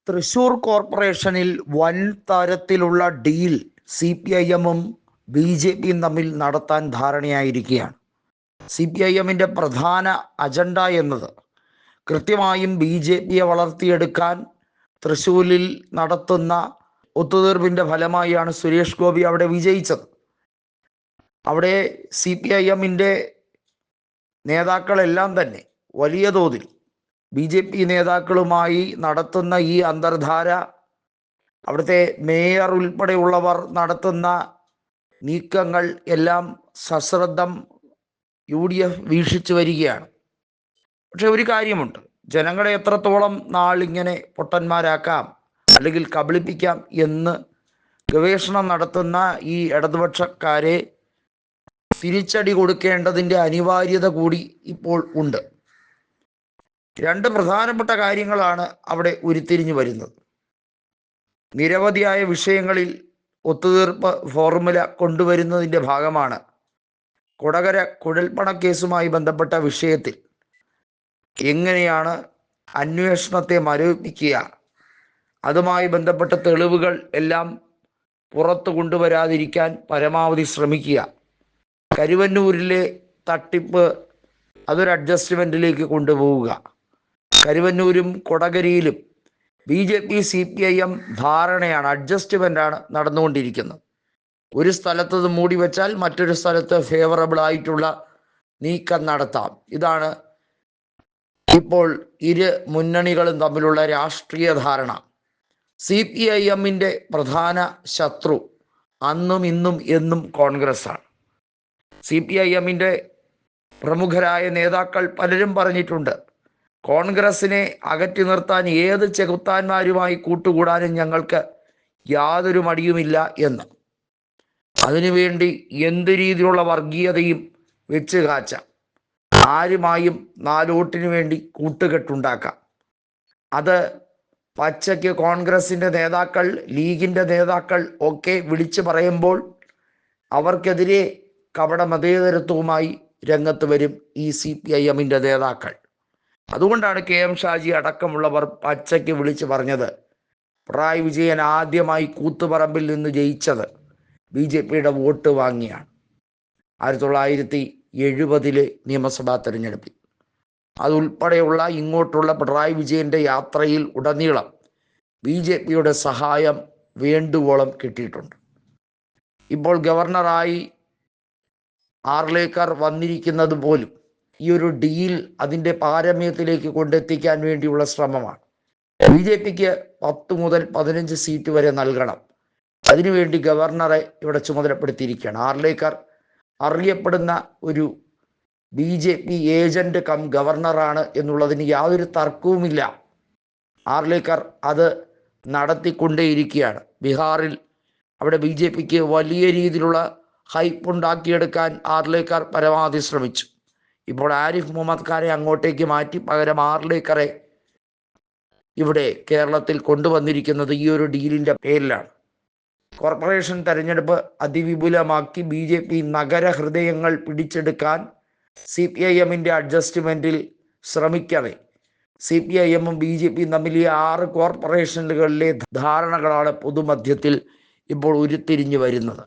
തൃശൂർ കോർപ്പറേഷനിൽ വൻ തരത്തിലുള്ള ഡീൽ CPIM-ഉം BJP-യും തമ്മിൽ നടത്താൻ ധാരണയായിരിക്കുകയാണ്. CPIM-ന്റെ പ്രധാന അജണ്ട എന്നത് കൃത്യമായും BJP-യെ വളർത്തിയെടുക്കാൻ തൃശ്ശൂരിൽ നടത്തുന്ന ഒത്തുതീർപ്പിൻ്റെ ഫലമായാണ് സുരേഷ് ഗോപി അവിടെ വിജയിച്ചത്. അവിടെ CPIM-ന്റെ നേതാക്കളെല്ലാം തന്നെ വലിയ തോതിൽ BJP നേതാക്കളുമായി നടത്തുന്ന ഈ അന്തർധാര, അവിടുത്തെ മേയർ ഉൾപ്പെടെയുള്ളവർ നടത്തുന്ന നീക്കങ്ങൾ എല്ലാം സശ്രദ്ധം UDF വീക്ഷിച്ചു വരികയാണ്. പക്ഷെ ഒരു കാര്യമുണ്ട്, ജനങ്ങളെ എത്രത്തോളം നാളിങ്ങനെ പൊട്ടന്മാരാക്കാം അല്ലെങ്കിൽ കബളിപ്പിക്കാം എന്ന് ഗവേഷണം നടത്തുന്ന ഈ ഇടതുപക്ഷക്കാരെ തിരിച്ചടി കൊടുക്കേണ്ടതിൻ്റെ അനിവാര്യത കൂടി ഇപ്പോൾ ഉണ്ട്. രണ്ട് പ്രധാനപ്പെട്ട കാര്യങ്ങളാണ് അവിടെ ഉരുത്തിരിഞ്ഞു വരുന്നത്. നിരവധിയായ വിഷയങ്ങളിൽ ഒത്തുതീർപ്പ് ഫോർമുല കൊണ്ടുവരുന്നതിൻ്റെ ഭാഗമാണ് കൊടകര കുഴൽപ്പണക്കേസുമായി ബന്ധപ്പെട്ട വിഷയത്തിൽ എങ്ങനെയാണ് അന്വേഷണത്തെ മരവിപ്പിക്കുക, അതുമായി ബന്ധപ്പെട്ട തെളിവുകൾ എല്ലാം പുറത്തു കൊണ്ടുവരാതിരിക്കാൻ പരമാവധി ശ്രമിക്കുക, കരുവന്നൂരിലെ തട്ടിപ്പ് അതൊരു അഡ്ജസ്റ്റ്മെൻറ്റിലേക്ക് കൊണ്ടുപോവുക. കരുവന്നൂരും കൊടകരയിലും BJP CPIM ധാരണയാണ്, അഡ്ജസ്റ്റ്മെൻ്റാണ് നടന്നുകൊണ്ടിരിക്കുന്നത്. ഒരു സ്ഥലത്ത് ഇത് മൂടി വെച്ചാൽ മറ്റൊരു സ്ഥലത്ത് ഫേവറബിൾ ആയിട്ടുള്ള നീക്കം നടത്താം. ഇതാണ് ഇപ്പോൾ ഇരു മുന്നണികളും തമ്മിലുള്ള രാഷ്ട്രീയ ധാരണ. CPIM-ന്റെ പ്രധാന ശത്രു അന്നും ഇന്നും എന്നും കോൺഗ്രസ്സാണ്. CPIM-ന്റെ പ്രമുഖരായ നേതാക്കൾ പലരും പറഞ്ഞിട്ടുണ്ട്, കോൺഗ്രസിനെ അകറ്റി നിർത്താൻ ഏത് ചെകുത്താന്മാരുമായി കൂട്ടുകൂടാനും ഞങ്ങൾക്ക് യാതൊരു മടിയുമില്ല എന്ന്. അതിനുവേണ്ടി എന്ത് രീതിയിലുള്ള വർഗീയതയും വെച്ച് കാച്ചാം, ആരുമായും നാലോട്ടിനു വേണ്ടി കൂട്ടുകെട്ടുണ്ടാക്കാം. അത് പച്ചയ്ക്ക് കോൺഗ്രസിൻ്റെ നേതാക്കൾ, ലീഗിൻ്റെ നേതാക്കൾ ഒക്കെ വിളിച്ചു പറയുമ്പോൾ അവർക്കെതിരെ കപട മതേതരത്വവുമായി രംഗത്ത് വരും ഈ CPIM-ന്റെ നേതാക്കൾ. അതുകൊണ്ടാണ് KM ഷാജി അടക്കമുള്ളവർ പച്ചയ്ക്ക് വിളിച്ചു പറഞ്ഞത്, പിണറായി വിജയൻ ആദ്യമായി കൂത്തുപറമ്പിൽ നിന്ന് ജയിച്ചത് BJP-യുടെ വോട്ട് വാങ്ങിയാണ് 1970 നിയമസഭാ തെരഞ്ഞെടുപ്പിൽ. അതുൾപ്പെടെയുള്ള ഇങ്ങോട്ടുള്ള പിണറായി വിജയൻ്റെ യാത്രയിൽ ഉടനീളം BJP-യുടെ സഹായം വേണ്ടുവോളം കിട്ടിയിട്ടുണ്ട്. ഇപ്പോൾ ഗവർണറായി ആർലേക്കർ വന്നിരിക്കുന്നത് പോലും ഈ ഒരു ഡീൽ അതിൻ്റെ പാരമ്യത്തിലേക്ക് കൊണ്ടെത്തിക്കാൻ വേണ്ടിയുള്ള ശ്രമമാണ്. BJP-ക്ക് 10 മുതൽ 15 സീറ്റ് വരെ നൽകണം. അതിനുവേണ്ടി ഗവർണറെ ഇവിടെ ചുമതലപ്പെടുത്തിയിരിക്കുകയാണ്. ആർലേക്കർ അറിയപ്പെടുന്ന ഒരു BJP ഏജന്റ് കം ഗവർണറാണ് എന്നുള്ളതിന് യാതൊരു തർക്കവുമില്ല. ആർലേക്കർ അത് നടത്തിക്കൊണ്ടേയിരിക്കുകയാണ്. ബീഹാറിൽ അവിടെ BJP-ക്ക് വലിയ രീതിയിലുള്ള ഹൈപ്പ് ഉണ്ടാക്കിയെടുക്കാൻ ആർലേക്കർ പരമാവധി ശ്രമിച്ചു. ഇപ്പോൾ ആരിഫ് മുഹമ്മദ് ഖാനെ അങ്ങോട്ടേക്ക് മാറ്റി പകരം ആർലേക്കറെ ഇവിടെ കേരളത്തിൽ കൊണ്ടുവന്നിരിക്കുന്നത് ഈ ഒരു ഡീലിൻ്റെ പേരിലാണ്. കോർപ്പറേഷൻ തെരഞ്ഞെടുപ്പ് അതിവിപുലമാക്കി BJP നഗരഹൃദയങ്ങൾ പിടിച്ചെടുക്കാൻ CPIM-ന്റെ അഡ്ജസ്റ്റ്മെൻറ്റിൽ ശ്രമിക്കവേ CPIM-ഉം BJP-യും തമ്മിൽ ഈ 6 കോർപ്പറേഷനുകളിലെ ധാരണകളാണ് പൊതുമധ്യത്തിൽ ഇപ്പോൾ ഉരുത്തിരിഞ്ഞു വരുന്നത്.